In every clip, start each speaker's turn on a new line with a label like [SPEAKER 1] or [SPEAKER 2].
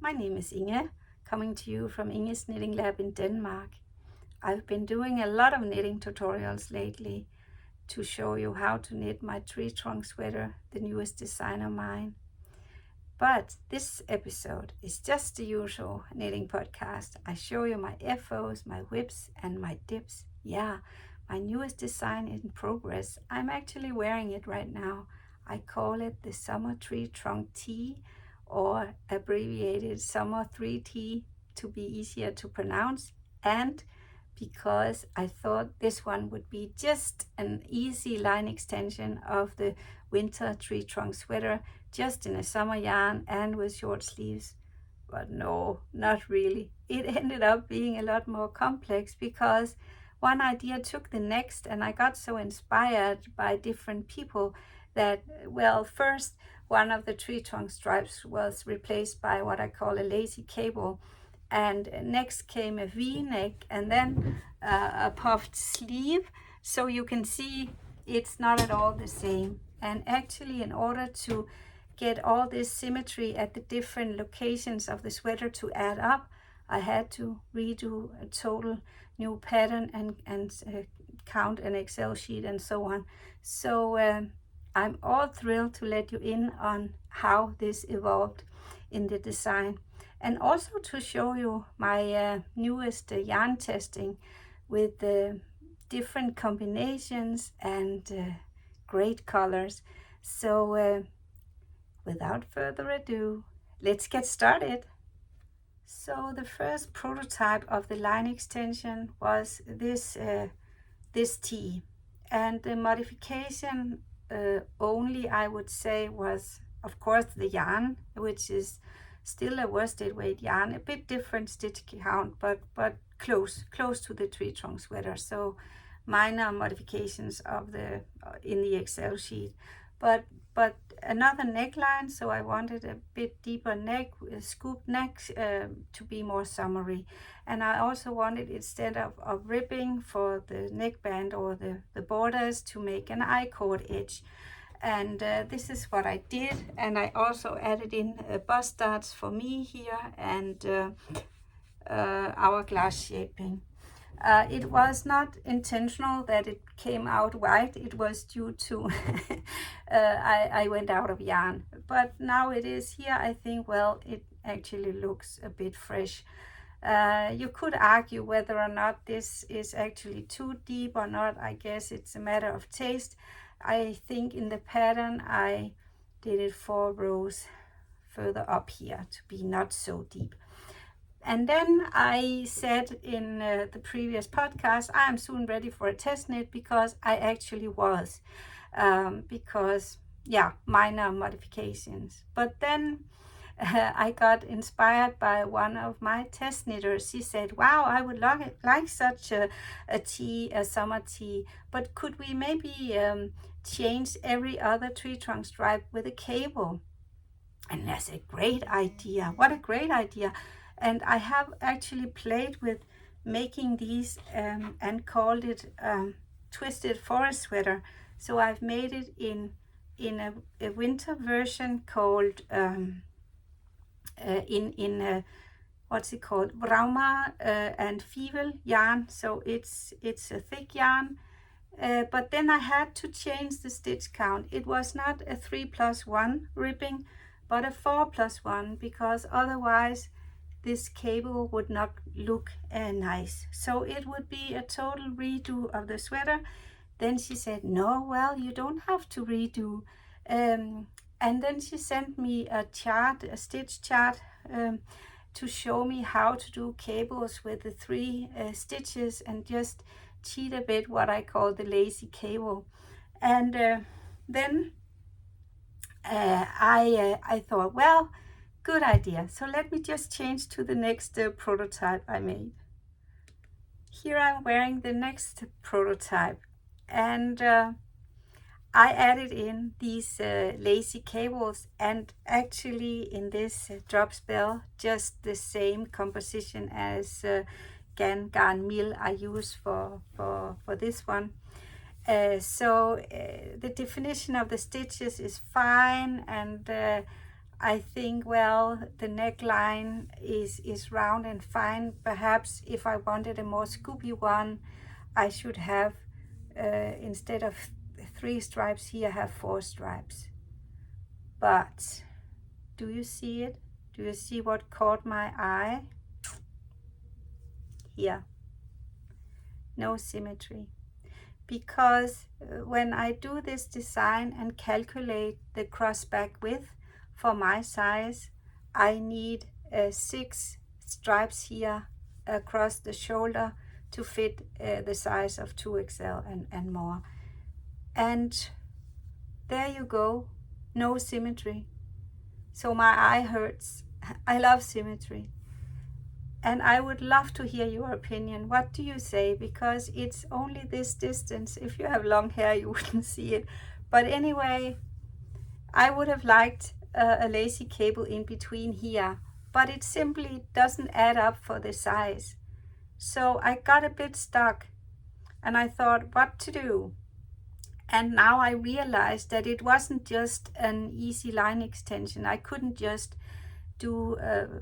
[SPEAKER 1] my name is Inge, coming to you from Inge's Knitting Lab in Denmark. I've been doing a lot of knitting tutorials lately to show you how to knit my tree trunk sweater, the newest design of mine. But this episode is just the usual knitting podcast. I show you my FOs, my whips, and my dips. Yeah, my newest design in progress. I'm actually wearing it right now. I call it the Summer Tree Trunk Tee, or abbreviated Summer 3T to be easier to pronounce, and because I thought this one would be just an easy line extension of the winter tree trunk sweater, just in a summer yarn and with short sleeves. But no, not really. It ended up being a lot more complex because one idea took the next, and I got so inspired by different people that, well, first one of the tree trunk stripes was replaced by what I call a lacy cable, and next came a V-neck, and then a puffed sleeve. So you can see it's not at all the same. And actually, in order to get all this symmetry at the different locations of the sweater to add up, I had to redo a total new pattern and count an Excel sheet and so on. So I'm all thrilled to let you in on how this evolved in the design, and also to show you my newest yarn testing with different combinations and great colors. So without further ado, let's get started. So the first prototype of the line extension was this tee, and the modification only, I would say, was of course the yarn, which is still a worsted weight yarn, a bit different stitch count, but close to the tree trunk sweater. So minor modifications of the in the Excel sheet, but another neckline. So I wanted a bit deeper neck, scoop neck, to be more summery. And I also wanted, instead of ribbing for the neckband or the borders, to make an I-cord edge. And this is what I did. And I also added in bust darts for me here, and hourglass shaping. It was not intentional that it came out white. It was due to I went out of yarn. But now it is here. I think, well, it actually looks a bit fresh. You could argue whether or not this is actually too deep or not. I guess it's a matter of taste. I think in the pattern I did it 4 rows further up here to be not so deep. And then I said in the previous podcast, I am soon ready for a test knit, because I actually was, because yeah, minor modifications. But then I got inspired by one of my test knitters. She said, wow, I would like such a tee, a summer tee, but could we maybe change every other tree trunk stripe with a cable? And that's a great idea. What a great idea. And I have actually played with making these and called it Twisted Forest Sweater. So I've made it in a winter version called what's it called, Brauma and Fivel yarn. So it's a thick yarn, but then I had to change the stitch count. It was not a 3+1 ribbing, but a 4+1, because otherwise this cable would not look nice. So it would be a total redo of the sweater. Then she said, no, well, you don't have to redo. And then she sent me a chart, a stitch chart, to show me how to do cables with the 3 stitches, and just cheat a bit what I call the lacy cable. And then I thought, well, good idea. So let me just change to the next prototype I made. Here I'm wearing the next prototype, and I added in these lacy cables, and actually in this drop spell, just the same composition as Garn Mill I use for this one. So the definition of the stitches is fine, and I think, well, the neckline is round and fine. Perhaps if I wanted a more scoopy one, I should have, instead of 3 stripes here, have 4 stripes. But do you see it? Do you see what caught my eye? Here, no symmetry. Because when I do this design and calculate the cross back width for my size, I need 6 stripes here across the shoulder to fit the size of 2XL and more. And there you go, no symmetry. So my eye hurts. I love symmetry. And I would love to hear your opinion. What do you say? Because it's only this distance. If you have long hair, you wouldn't see it. But anyway, I would have liked a lacy cable in between here, but it simply doesn't add up for the size. So I got a bit stuck and I thought what to do. And now I realized that it wasn't just an easy line extension. I couldn't just do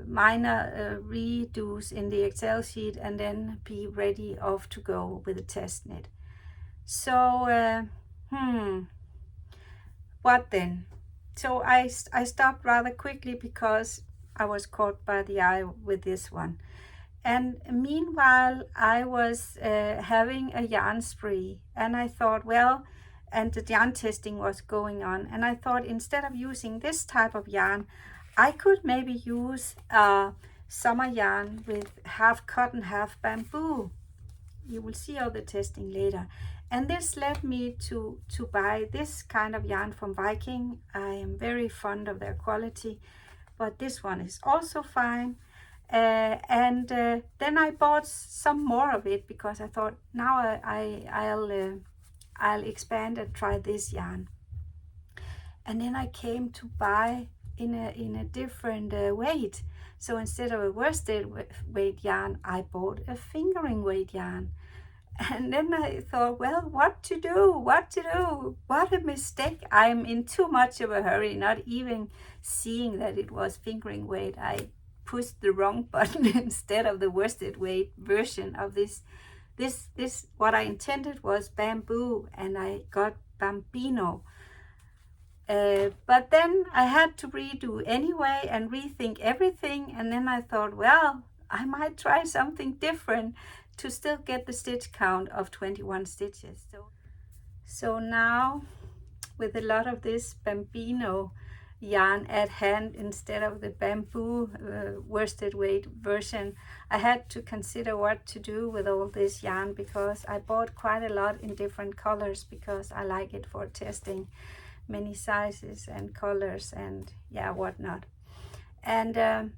[SPEAKER 1] minor redos in the Excel sheet and then be ready off to go with a test knit. So what then? So I stopped rather quickly because I was caught by the eye with this one. And meanwhile I was having a yarn spree, and I thought, well, and the yarn testing was going on, and I thought instead of using this type of yarn, I could maybe use summer yarn with half cotton, half bamboo. You will see all the testing later. And this led me to buy this kind of yarn from Viking. I am very fond of their quality, but this one is also fine. And then I bought some more of it because I thought now I'll expand and try this yarn. And then I came to buy in a different weight. So instead of a worsted weight yarn, I bought a fingering weight yarn. And then I thought, well, what to do? What a mistake. I'm in too much of a hurry, not even seeing that it was fingering weight. I pushed the wrong button instead of the worsted weight version of this. What I intended was bamboo, and I got Bambino. But then I had to redo anyway and rethink everything. And then I thought, well, I might try something different to still get the stitch count of 21 stitches. So now, with a lot of this Bambino yarn at hand instead of the bamboo worsted weight version, I had to consider what to do with all this yarn, because I bought quite a lot in different colors because I like it for testing many sizes and colors and whatnot. And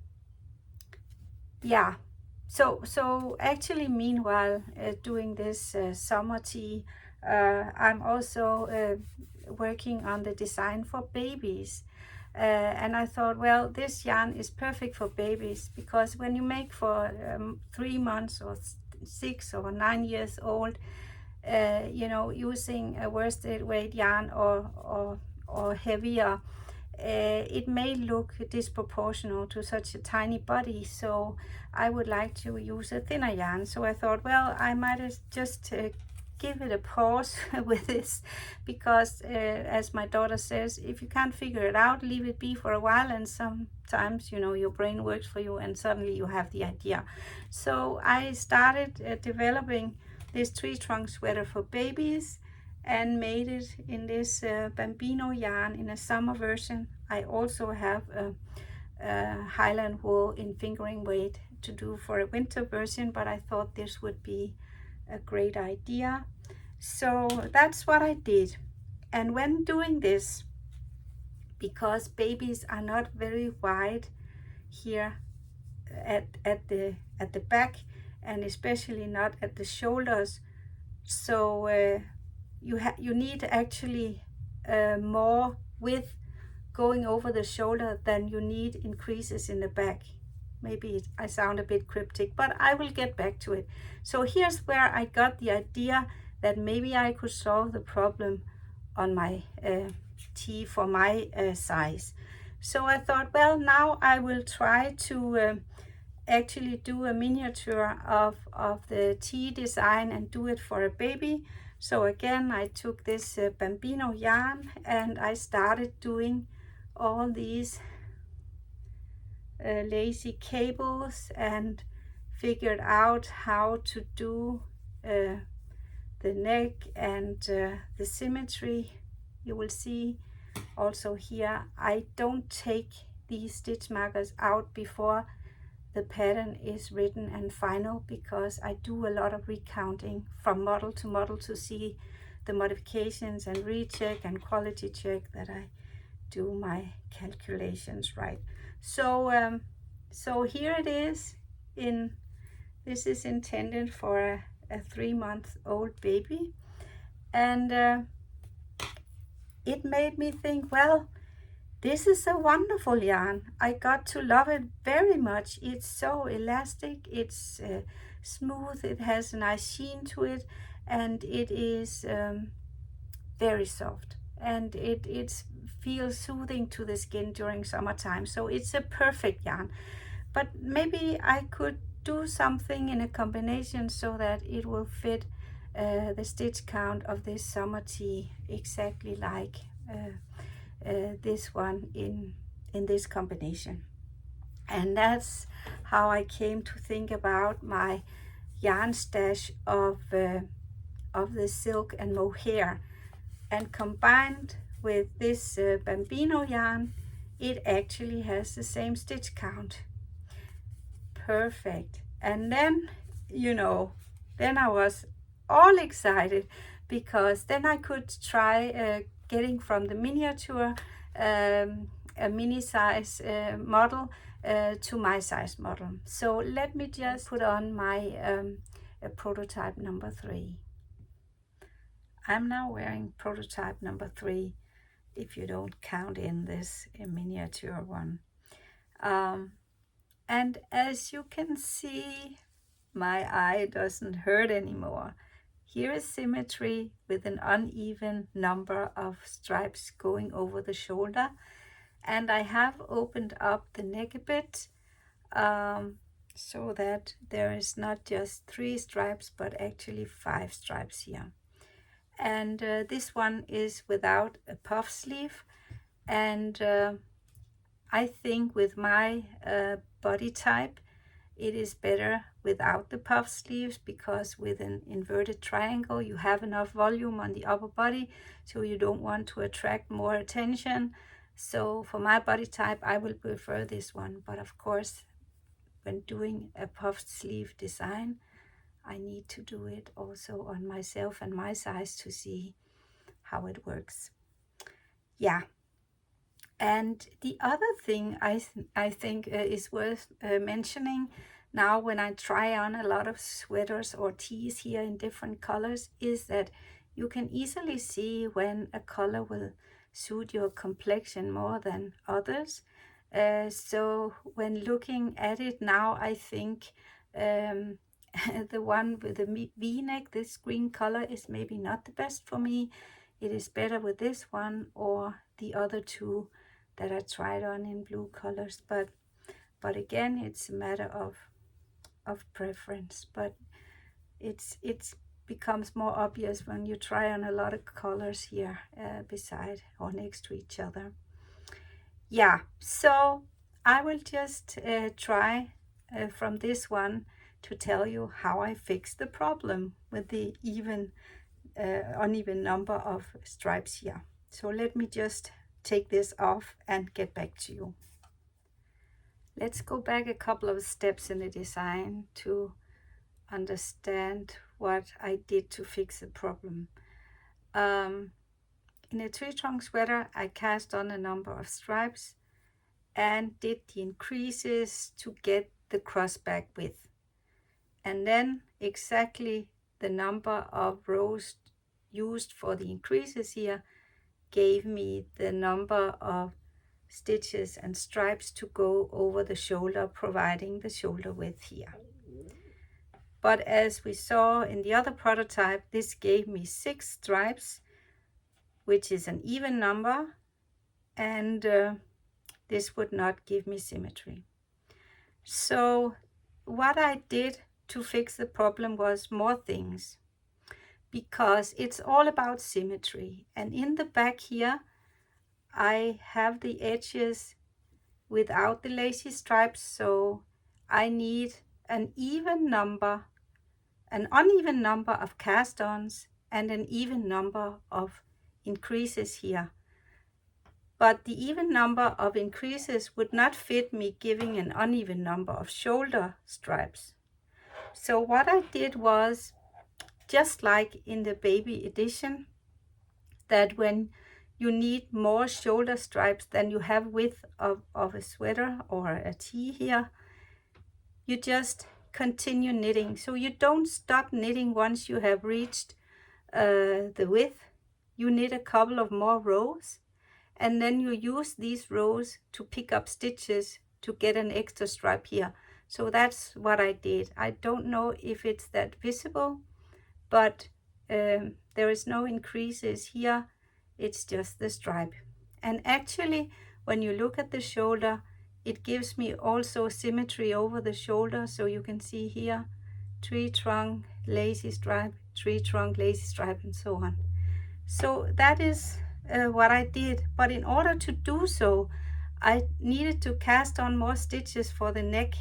[SPEAKER 1] so actually meanwhile doing this summer tee, I'm also working on the design for babies. And I thought, well, this yarn is perfect for babies, because when you make for 3 months or 6 or 9 years old, using a worsted weight yarn or heavier, it may look disproportional to such a tiny body. So I would like to use a thinner yarn. So I thought, well, I might just give it a pause with this, because as my daughter says, if you can't figure it out, leave it be for a while, and sometimes your brain works for you and suddenly you have the idea. So I started developing this tree trunk sweater for babies and made it in this Bambino yarn in a summer version. I also have a Highland wool in fingering weight to do for a winter version, but I thought this would be a great idea. So that's what I did. And when doing this, because babies are not very wide here at the back, and especially not at the shoulders, so you need actually more width going over the shoulder than you need increases in the back. Maybe I sound a bit cryptic, but I will get back to it. So here's where I got the idea that maybe I could solve the problem on my tee for my size. So I thought, well, now I will try to actually do a miniature of the tee design and do it for a baby. So again, I took this Bambino yarn and I started doing all these lacy cables and figured out how to do the neck and the symmetry. You will see also here, I don't take these stitch markers out before the pattern is written and final, because I do a lot of recounting from model to model to see the modifications and recheck and quality check that I do my calculations right. So so here it is. This is intended for a 3-month-old baby, and it made me think, well, this is a wonderful yarn. I got to love it very much. It's so elastic, it's smooth, it has a nice sheen to it, and it is very soft, and it feels soothing to the skin during summertime. So it's a perfect yarn. But maybe I could do something in a combination so that it will fit the stitch count of this summer tee exactly like this one in this combination. And that's how I came to think about my yarn stash of the silk and mohair, and combined with this Bambino yarn, it actually has the same stitch count. Perfect. And then, you know, then I was all excited, because then I could try getting from the miniature a mini size model to my size model. So let me just put on my prototype number 3. I'm now wearing prototype number 3, if you don't count in this miniature one. And as you can see, my eye doesn't hurt anymore. Here is Symmetry with an uneven number of stripes going over the shoulder. And I have opened up the neck a bit so that there is not just 3 stripes, but actually 5 stripes here. And this one is without a puff sleeve. And I think with my body type, it is better without the puff sleeves, because with an inverted triangle you have enough volume on the upper body, so you don't want to attract more attention. So for my body type, I will prefer this one. But of course, when doing a puffed sleeve design, I need to do it also on myself and my size to see how it works. Yeah. And the other thing I think is worth mentioning now, when I try on a lot of sweaters or tees here in different colors, is that you can easily see when a color will suit your complexion more than others. So when looking at it now, I think the one with the V-neck, this green color, is maybe not the best for me. It is better with this one or the other two that I tried on in blue colors. But again, it's a matter of preference. But it becomes more obvious when you try on a lot of colors here beside or next to each other. Yeah, so I will just try from this one to tell you how I fixed the problem with the uneven number of stripes here. So let me just take this off and get back to you. Let's go back a couple of steps in the design to understand what I did to fix the problem. In a tree trunk sweater, I cast on a number of stripes and did the increases to get the crossback width. And then exactly the number of rows used for the increases here gave me the number of stitches and stripes to go over the shoulder, providing the shoulder width here. But as we saw in the other prototype, this gave me 6 stripes, which is an even number, and this would not give me symmetry. So what I did to fix the problem was more things, because it's all about symmetry. And in the back here, I have the edges without the lacy stripes, so I need an uneven number of cast-ons and an even number of increases here. But the even number of increases would not fit me giving an uneven number of shoulder stripes. So what I did was, just like in the baby edition, that when you need more shoulder stripes than you have width of a sweater or a tee here, you just continue knitting. So you don't stop knitting once you have reached the width. You knit a couple of more rows, and then you use these rows to pick up stitches to get an extra stripe here. So that's what I did. I don't know if it's that visible, but there is no increases here. It's just the stripe. And actually, when you look at the shoulder, it gives me also symmetry over the shoulder. So you can see here, tree trunk, lacy stripe, tree trunk, lacy stripe, and so on. So that is what I did. But in order to do so, I needed to cast on more stitches for the neck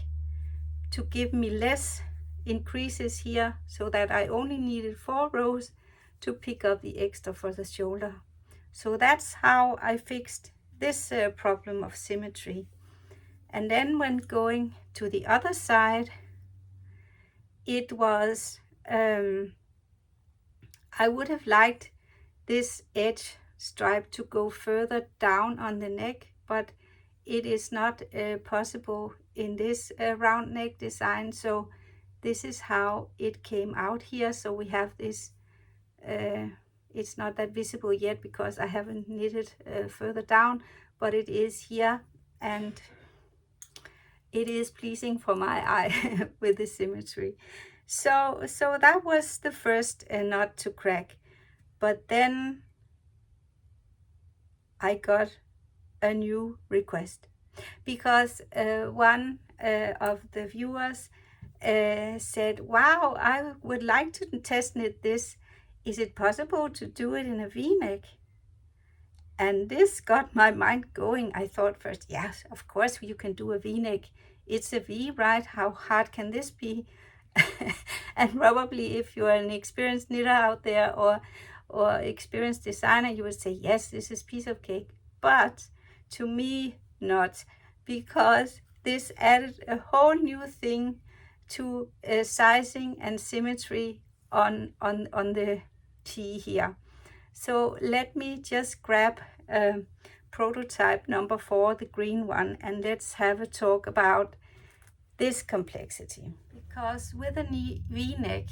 [SPEAKER 1] to give me less increases here, so that I only needed 4 rows to pick up the extra for the shoulder. So that's how I fixed this problem of symmetry. And then when going to the other side, it was, I would have liked this edge stripe to go further down on the neck, but it is not possible in this round neck design. So this is how it came out here. So we have this, it's not that visible yet because I haven't knitted further down, but it is here, and it is pleasing for my eye with the symmetry. So that was the first nut to crack. But then I got a new request, because one of the viewers said, wow, I would like to test knit this. Is it possible to do it in a V-neck? And this got my mind going. I thought first, yes, of course you can do a V-neck. It's a V, right? How hard can this be? And probably if you're an experienced knitter out there or experienced designer, you would say, yes, this is piece of cake. But to me, not, because this added a whole new thing to sizing and symmetry on the tee here. So let me just grab prototype number 4, the green one, and let's have a talk about this complexity. Because with a V-neck,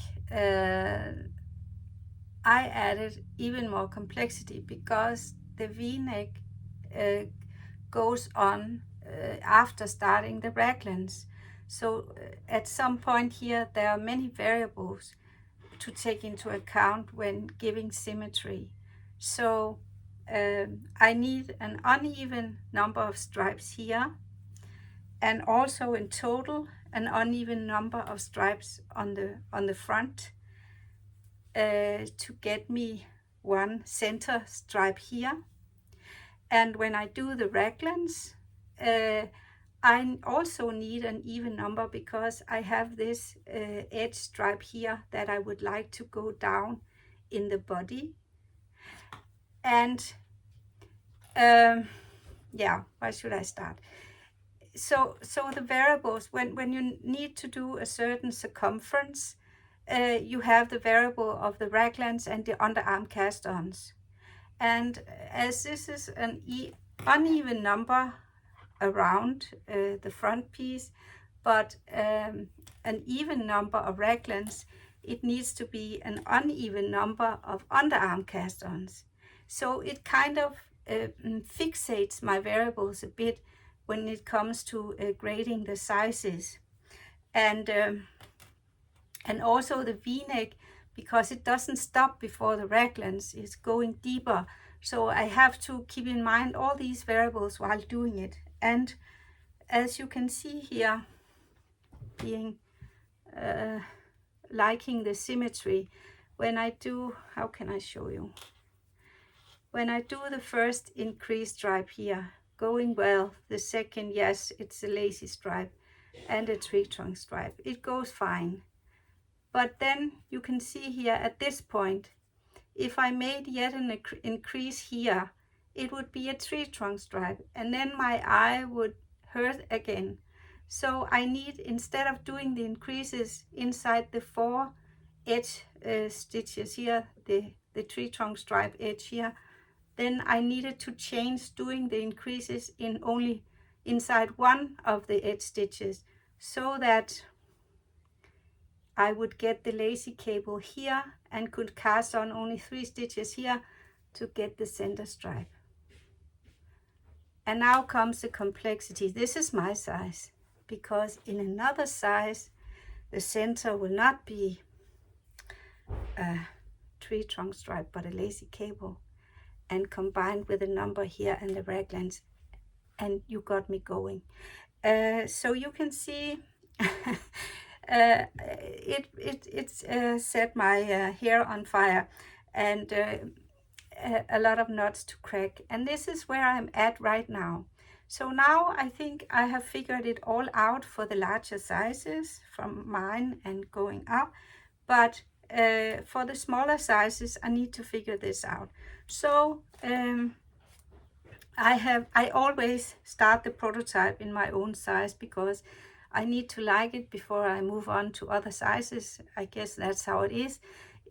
[SPEAKER 1] I added even more complexity, because the V-neck goes on after starting the raglans. So at some point here, there are many variables to take into account when giving symmetry. So I need an uneven number of stripes here, and also in total an uneven number of stripes on the front to get me one center stripe here. And when I do the raglans, I also need an even number, because I have this edge stripe here that I would like to go down in the body. And yeah, where should I start? So the variables, when you need to do a certain circumference, you have the variable of the raglans and the underarm cast-ons. And as this is an uneven number around the front piece, but an even number of raglans, it needs to be an uneven number of underarm cast-ons. So it kind of fixates my variables a bit when it comes to grading the sizes. And also the V-neck, because it doesn't stop before the raglans, it's going deeper. So I have to keep in mind all these variables while doing it. And as you can see here, being liking the symmetry, when I do, how can I show you? When I do the first increased stripe here, going well, the second, yes, it's a lacy stripe and a tree trunk stripe. It goes fine. But then you can see here at this point, if I made yet an increase here, it would be a tree trunk stripe, and then my eye would hurt again. So I need, instead of doing the increases inside the 4 edge stitches here, the tree trunk stripe edge here, then I needed to change doing the increases in only inside 1 of the edge stitches, so that I would get the lacy cable here and could cast on only 3 stitches here to get the center stripe. And now comes the complexity. This is my size, because in another size the center will not be a tree trunk stripe but a lacy cable, and combined with the number here and the raglans, and you got me going. So you can see it's set my hair on fire, and a lot of knots to crack, and this is where I'm at right now. So now I think I have figured it all out for the larger sizes from mine and going up, but for the smaller sizes I need to figure this out. So I always start the prototype in my own size, because I need to like it before I move on to other sizes. I guess that's how it is.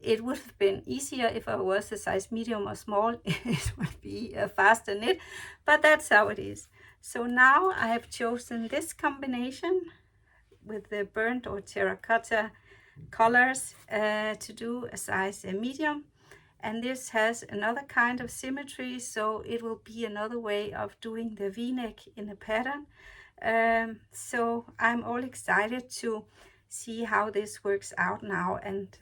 [SPEAKER 1] It would have been easier if I was a size medium or small. It would be a faster knit, but that's how it is. So now I have chosen this combination with the burnt or terracotta colors to do a size medium. And this has another kind of symmetry, so it will be another way of doing the v-neck in a pattern. So I'm all excited to see how this works out now, and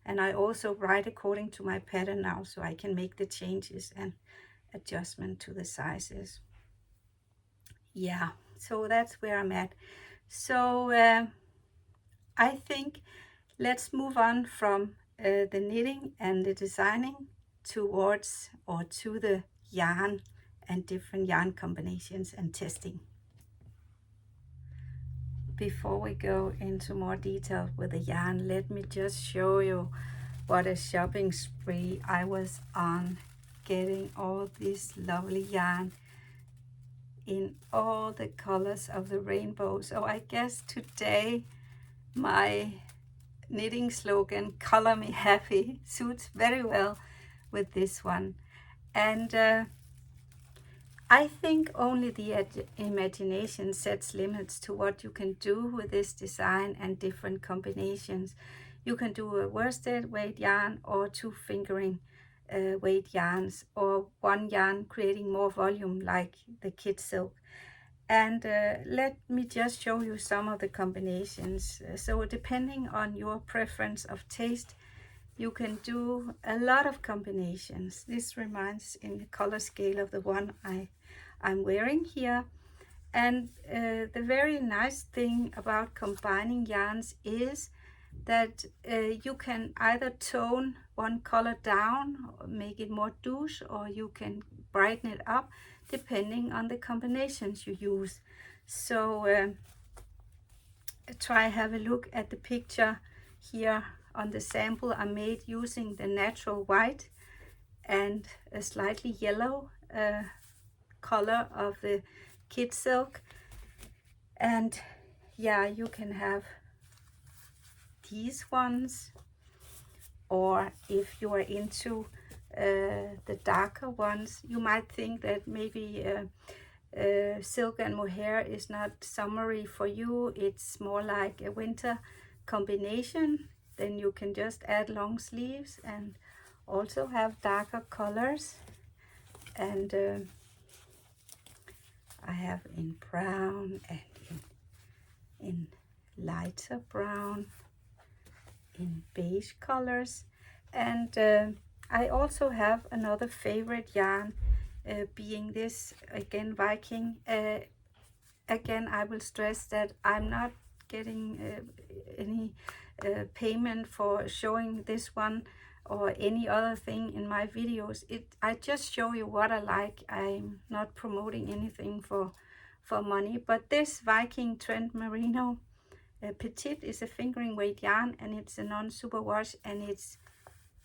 [SPEAKER 1] I also write according to my pattern now, so I can make the changes and adjustment to the sizes. Yeah, so that's where I'm at. So I think let's move on from the knitting and the designing towards or to the yarn and different yarn combinations and testing. Before we go into more detail with the yarn, let me just show you what a shopping spree I was on, getting all this lovely yarn in all the colors of the rainbow. So I guess today my knitting slogan, "Color Me Happy," suits very well with this one. And I think only the imagination sets limits to what you can do with this design and different combinations. You can do a worsted weight yarn or 2 fingering weight yarns, or 1 yarn creating more volume like the kid silk. And let me just show you some of the combinations. So depending on your preference of taste, you can do a lot of combinations. This reminds in the color scale of the one I'm wearing here. And the very nice thing about combining yarns is that you can either tone one color down, or make it more douche, or you can brighten it up depending on the combinations you use. So try have a look at the picture here on the sample I made using the natural white and a slightly yellow color of the kid silk. And yeah, you can have these ones, or if you are into the darker ones, you might think that maybe silk and mohair is not summery for you, it's more like a winter combination. Then you can just add long sleeves and also have darker colors. And I have in brown and in lighter brown, in beige colors. And I also have another favorite yarn being this again Viking. Again, I will stress that I'm not getting any payment for showing this one or any other thing in my videos. I just show you what I like. I'm not promoting anything for money. But this Viking Trend Merino Petite is a fingering weight yarn, and it's a non-superwash, and it's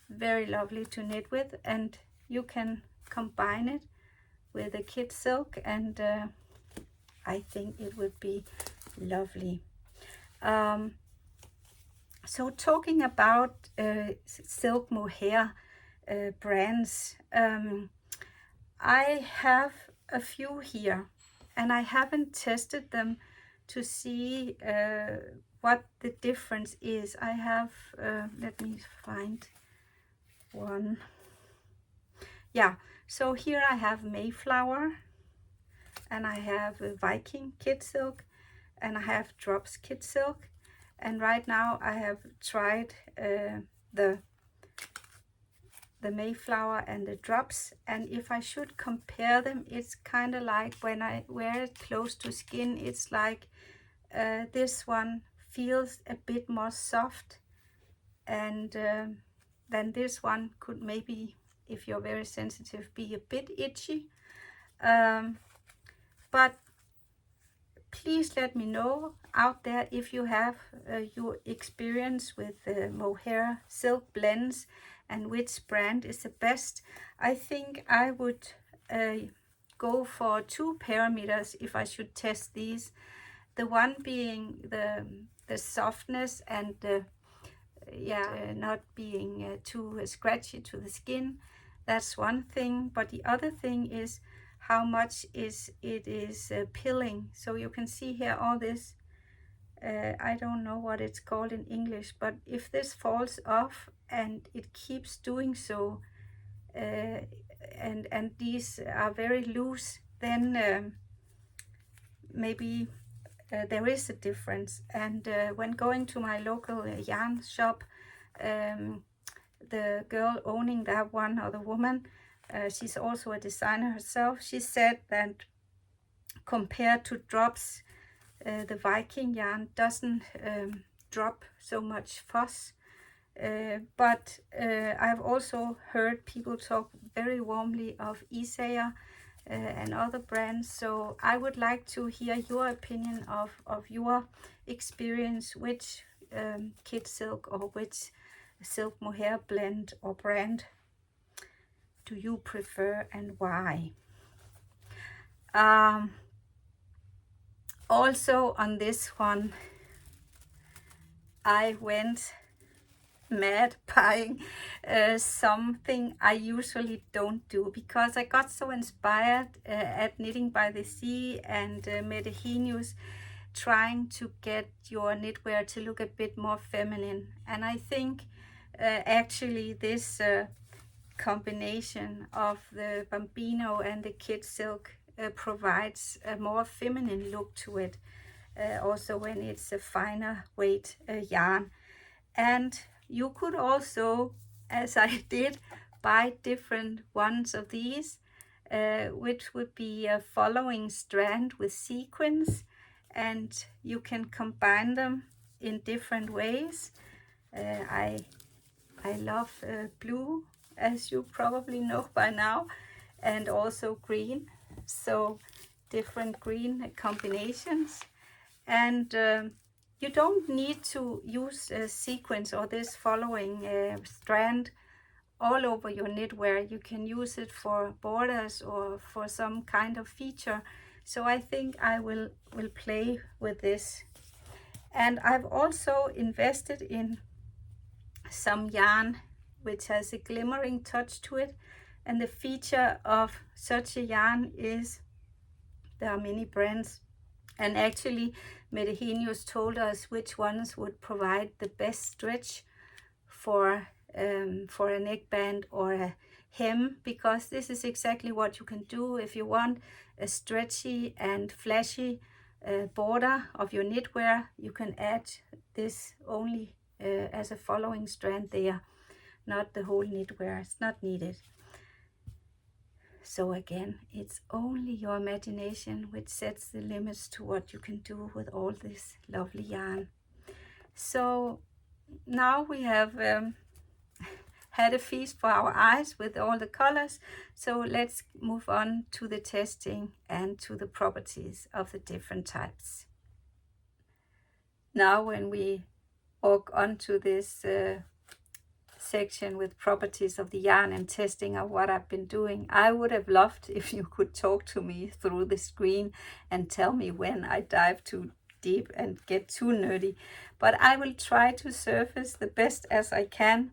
[SPEAKER 1] very lovely to knit with, and you can combine it with a kid silk, and I think it would be lovely. So talking about silk mohair brands, I have a few here, and I haven't tested them to see what the difference is. I have, let me find one. Yeah, so here I have Mayflower, and I have a Viking Kid Silk, and I have Drops Kid Silk, and right now I have tried the Mayflower and the Drops, and if I should compare them, it's kind of like when I wear it close to skin, it's like this one feels a bit more soft, and then this one could maybe, if you're very sensitive, be a bit itchy. But please let me know out there if you have your experience with mohair silk blends and which brand is the best. I think I would go for 2 parameters if I should test these. The one being the softness and the not being too scratchy to the skin. That's one thing. But the other thing is how much it is pilling. So you can see here all this, I don't know what it's called in English, but if this falls off and it keeps doing so, and these are very loose, then maybe there is a difference. And when going to my local yarn shop, the girl owning that one, or the woman, she's also a designer herself, she said that compared to Drops, the Viking yarn doesn't drop so much fuss. But I've also heard people talk very warmly of Isager and other brands, so I would like to hear your opinion of your experience. Which kid silk or which silk mohair blend or brand do you prefer, and why? Also on this one, I went mad buying something I usually don't do, because I got so inspired at Knitting by the Sea and Medihenius, trying to get your knitwear to look a bit more feminine. And I think actually this combination of the Bambino and the kid silk provides a more feminine look to it, also when it's a finer weight yarn. And you could also, as I did, buy different ones of these, which would be a following strand with sequins, and you can combine them in different ways. I love blue, as you probably know by now, and also green, so different green combinations. And you don't need to use a sequence or this following strand all over your knitwear. You can use it for borders or for some kind of feature. So I think I will play with this. And I've also invested in some yarn which has a glimmering touch to it. And the feature of such a yarn is there are many brands, and actually Medihenius told us which ones would provide the best stretch for a neckband or a hem, because this is exactly what you can do if you want a stretchy and flashy border of your knitwear. You can add this only as a following strand there, not the whole knitwear. It's not needed. So again, it's only your imagination which sets the limits to what you can do with all this lovely yarn. So now we have had a feast for our eyes with all the colors. So let's move on to the testing and to the properties of the different types. Now when we walk onto this section with properties of the yarn and testing of what I've been doing, I would have loved if you could talk to me through the screen and tell me when I dive too deep and get too nerdy. But I will try to surface the best as I can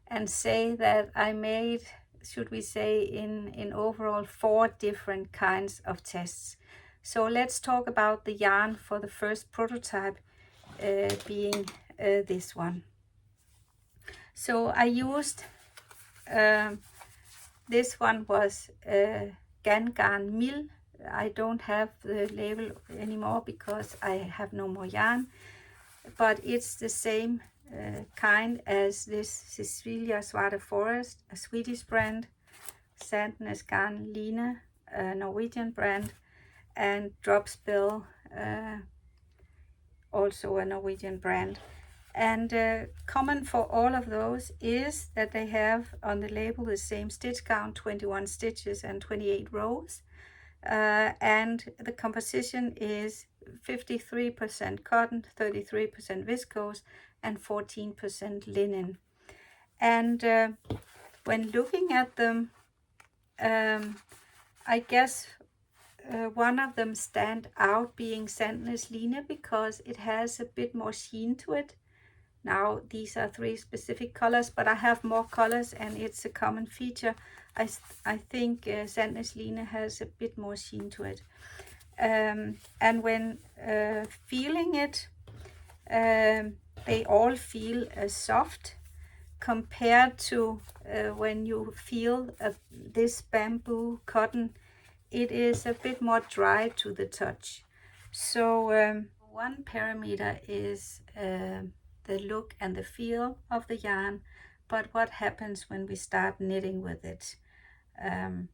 [SPEAKER 1] and say that I made, should we say, in overall 4 different kinds of tests. So let's talk about the yarn for the first prototype, being this one. So I used, this one was Gangan Mil. I don't have the label anymore because I have no more yarn, but it's the same kind as this Cecilia Svarte Forest, a Swedish brand, Sandnes Garn Line, a Norwegian brand, and Dropspell, also a Norwegian brand. And common for all of those is that they have on the label the same stitch count, 21 stitches and 28 rows. And the composition is 53% cotton, 33% viscose, and 14% linen. And when looking at them, I guess one of them stand out being Sandnes Line because it has a bit more sheen to it. Now these are 3 specific colors, but I have more colors and it's a common feature. I think Sandnes Line has a bit more sheen to it. And when feeling it, they all feel soft compared to when you feel this bamboo cotton. It is a bit more dry to the touch. So one parameter is the look and the feel of the yarn, but what happens when we start knitting with it. I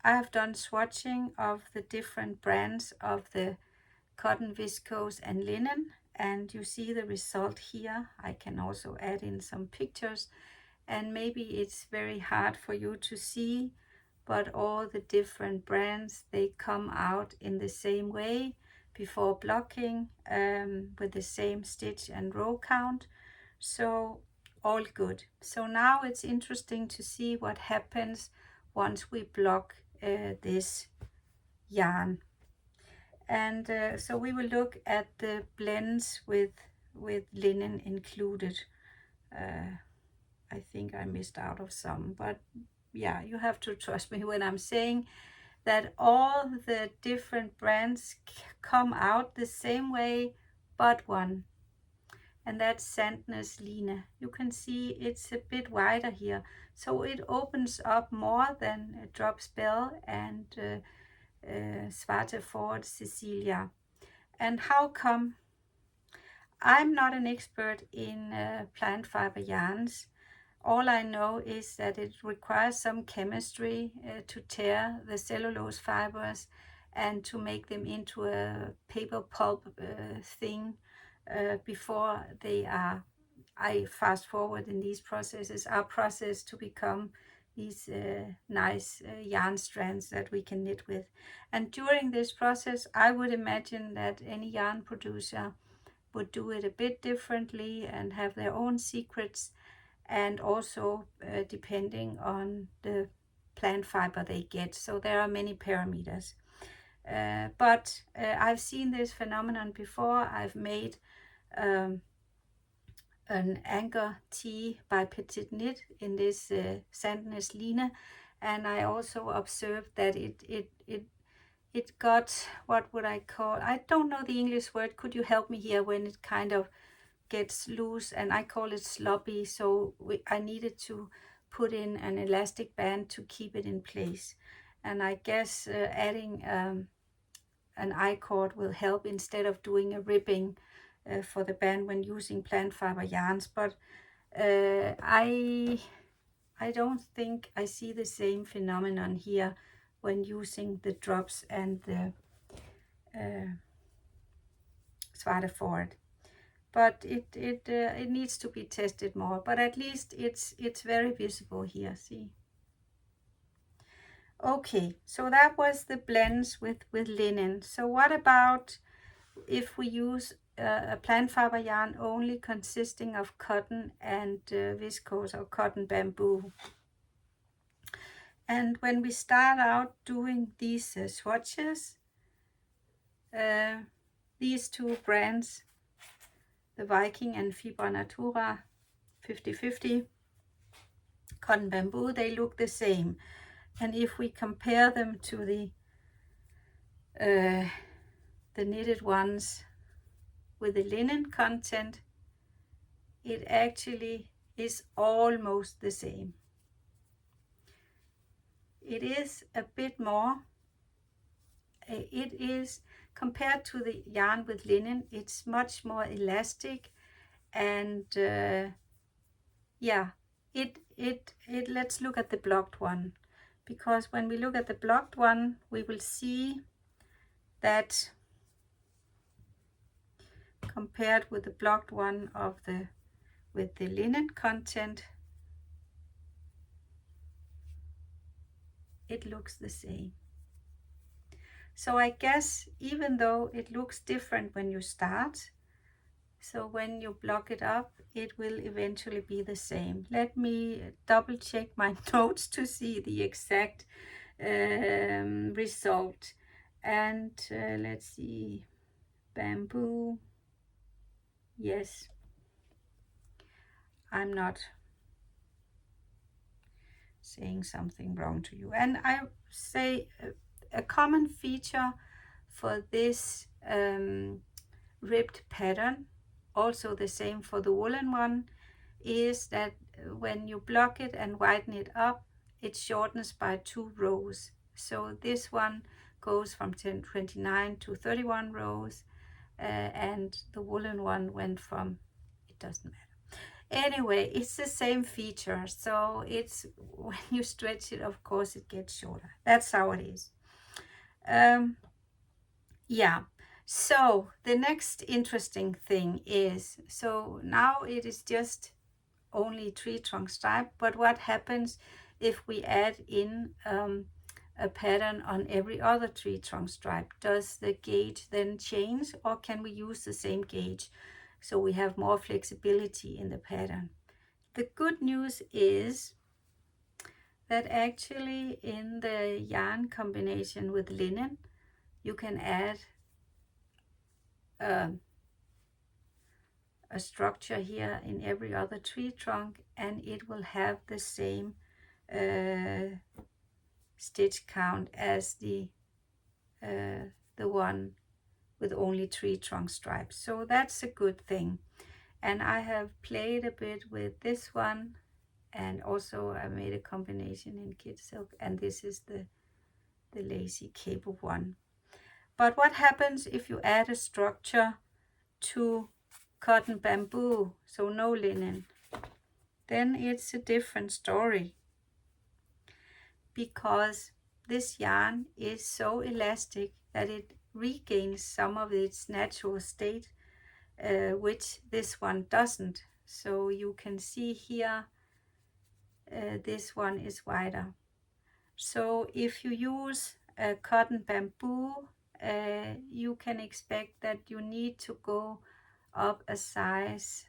[SPEAKER 1] have done swatching of the different brands of the cotton, viscose and linen, and you see the result here. I can also add in some pictures, and maybe it's very hard for you to see, but all the different brands, they come out in the same way before blocking, with the same stitch and row count. So all good. So now it's interesting to see what happens once we block this yarn. And so we will look at the blends with linen included. I think I missed out of some, but yeah, you have to trust me when I'm saying that all the different brands come out the same way but one, and that's Sandnes Line. You can see it's a bit wider here, so it opens up more than Dropspell and Svarte Ford Cecilia. And how come? I'm not an expert in plant fiber yarns. All I know is that it requires some chemistry to tear the cellulose fibers and to make them into a paper pulp thing before they are, I fast forward in these processes, are processed to become these nice yarn strands that we can knit with. And during this process, I would imagine that any yarn producer would do it a bit differently and have their own secrets, and also depending on the plant fiber they get. So there are many parameters. But I've seen this phenomenon before. I've made an anchor tee by Petit Knit in this Sandnes Line, and I also observed that it got, what would I call, I don't know the English word, could you help me here, when it kind of gets loose, and I call it sloppy, so I needed to put in an elastic band to keep it in place. And I guess adding an I-cord will help instead of doing a ribbing for the band when using plant fiber yarns. But I I don't think I see the same phenomenon here when using the drops and the Svarteford. But it needs to be tested more, but at least it's very visible here, see. Okay, so that was the blends with linen. So what about if we use a plant fiber yarn only consisting of cotton and viscose or cotton bamboo? And when we start out doing these swatches, these two brands, the Viking and Fibra Natura 50/50 cotton bamboo, they look the same. And if we compare them to the knitted ones with the linen content, it actually is almost the same. It is a bit more, it is, compared to the yarn with linen, it's much more elastic, and yeah, let's look at the blocked one, because when we look at the blocked one, we will see that compared with the blocked one with the linen content, it looks the same. So I guess even though it looks different when you start, so when you block it up, it will eventually be the same. Let me double check my notes to see the exact result. And let's see, bamboo, yes, I'm not saying something wrong to you. And I say a common feature for this ribbed pattern, also the same for the woolen one, is that when you block it and widen it up, it shortens by 2 rows. So this one goes from 29 to 31 rows, and the woolen one went from, it doesn't matter. Anyway, it's the same feature, so it's when you stretch it, of course it gets shorter. That's how it is. Yeah, so the next interesting thing is, so now it is just only tree trunk stripe, but what happens if we add in a pattern on every other tree trunk stripe? Does the gauge then change, or can we use the same gauge so we have more flexibility in the pattern? The good news is that actually in the yarn combination with linen, you can add a structure here in every other tree trunk, and it will have the same stitch count as the one with only tree trunk stripes. So that's a good thing. And I have played a bit with this one, and also I made a combination in kid silk, and this is the Lacy Cable one. But what happens if you add a structure to cotton bamboo, so no linen? Then it's a different story, because this yarn is so elastic that it regains some of its natural state, which this one doesn't. So you can see here, this one is wider. So if you use cotton bamboo, you can expect that you need to go up a size.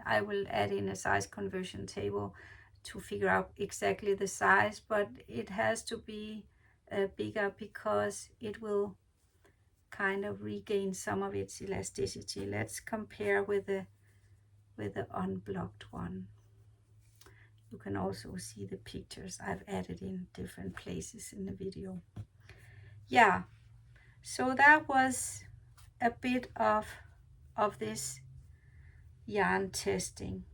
[SPEAKER 1] I will add in a size conversion table to figure out exactly the size, but it has to be bigger, because it will kind of regain some of its elasticity. Let's compare with the unblocked one. You can also see the pictures I've added in different places in the video. Yeah, so that was a bit of this yarn testing.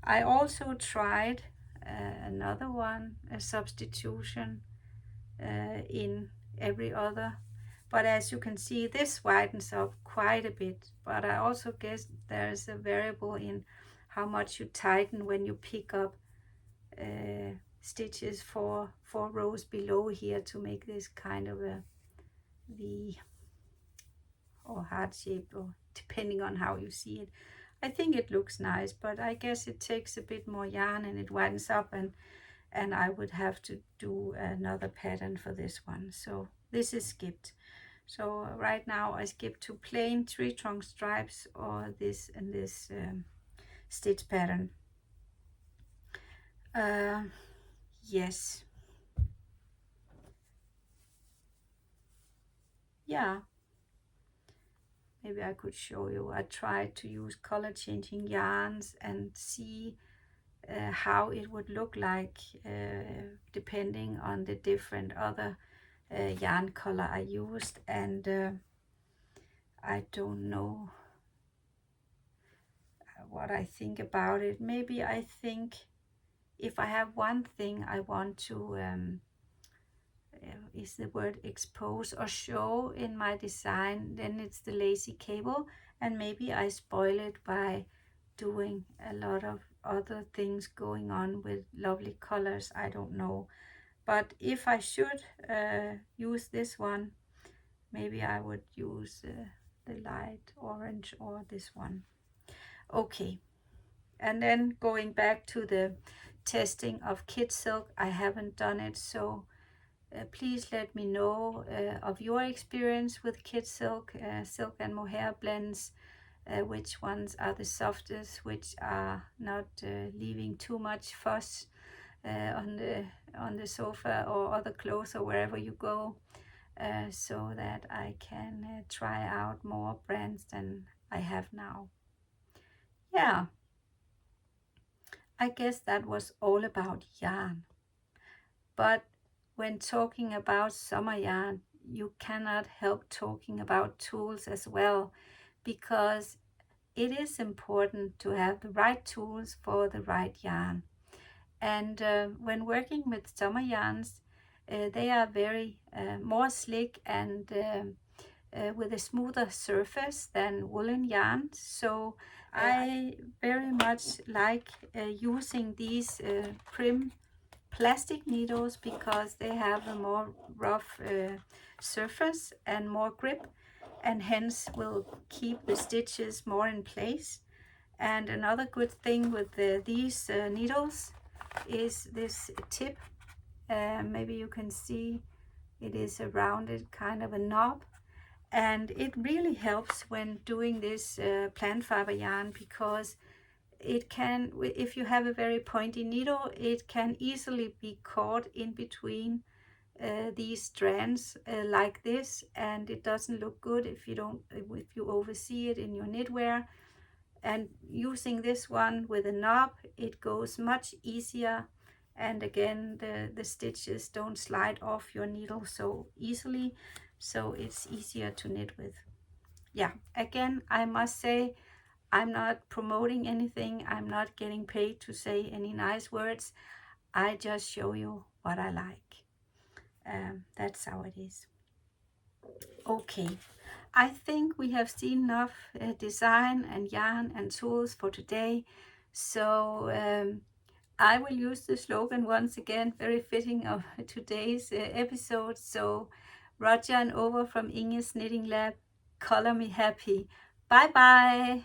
[SPEAKER 1] I also tried another one, a substitution in every other, but as you can see, this widens up quite a bit. But I also guess there's a variable in how much you tighten when you pick up stitches four rows below here to make this kind of a V or heart shape, or depending on how you see it. I think it looks nice, but I guess it takes a bit more yarn and it winds up, and I would have to do another pattern for this one. So this is skipped. So right now I skip to plain tree trunk stripes or this and this stitch pattern. Yes. Yeah. Maybe I could show you. I tried to use color changing yarns and see how it would look like depending on the different other yarn color I used, and I don't know what I think about it. Maybe I think if I have one thing I want to is the word expose or show in my design, then it's the lacy cable, and maybe I spoil it by doing a lot of other things going on with lovely colors. I don't know, but if I should use this one, maybe I would use the light orange or this one. Okay, and then going back to the testing of kid silk, I haven't done it, so please let me know of your experience with kid silk, silk and mohair blends, which ones are the softest, which are not leaving too much fuss on the sofa or other clothes or wherever you go, so that I can try out more brands than I have now. Yeah, I guess that was all about yarn. But when talking about summer yarn, you cannot help talking about tools as well, because it is important to have the right tools for the right yarn. And when working with summer yarns, they are very more slick and with a smoother surface than woolen yarns. So I very much like using these prim plastic needles because they have a more rough surface and more grip, and hence will keep the stitches more in place. And another good thing with these needles is this tip. Maybe you can see it is a rounded kind of a knob, and it really helps when doing this plant fiber yarn, because it can, if you have a very pointy needle, it can easily be caught in between these strands like this, and it doesn't look good if you oversee it in your knitwear. And using this one with a knob, it goes much easier, and again the stitches don't slide off your needle so easily, so it's easier to knit with. Yeah, again, I must say, I'm not promoting anything. I'm not getting paid to say any nice words. I just show you what I like. That's how it is. Okay, I think we have seen enough design and yarn and tools for today. So I will use the slogan once again, very fitting of today's episode. So Roger and over from Inge's Knitting Lab, color me happy. Bye bye.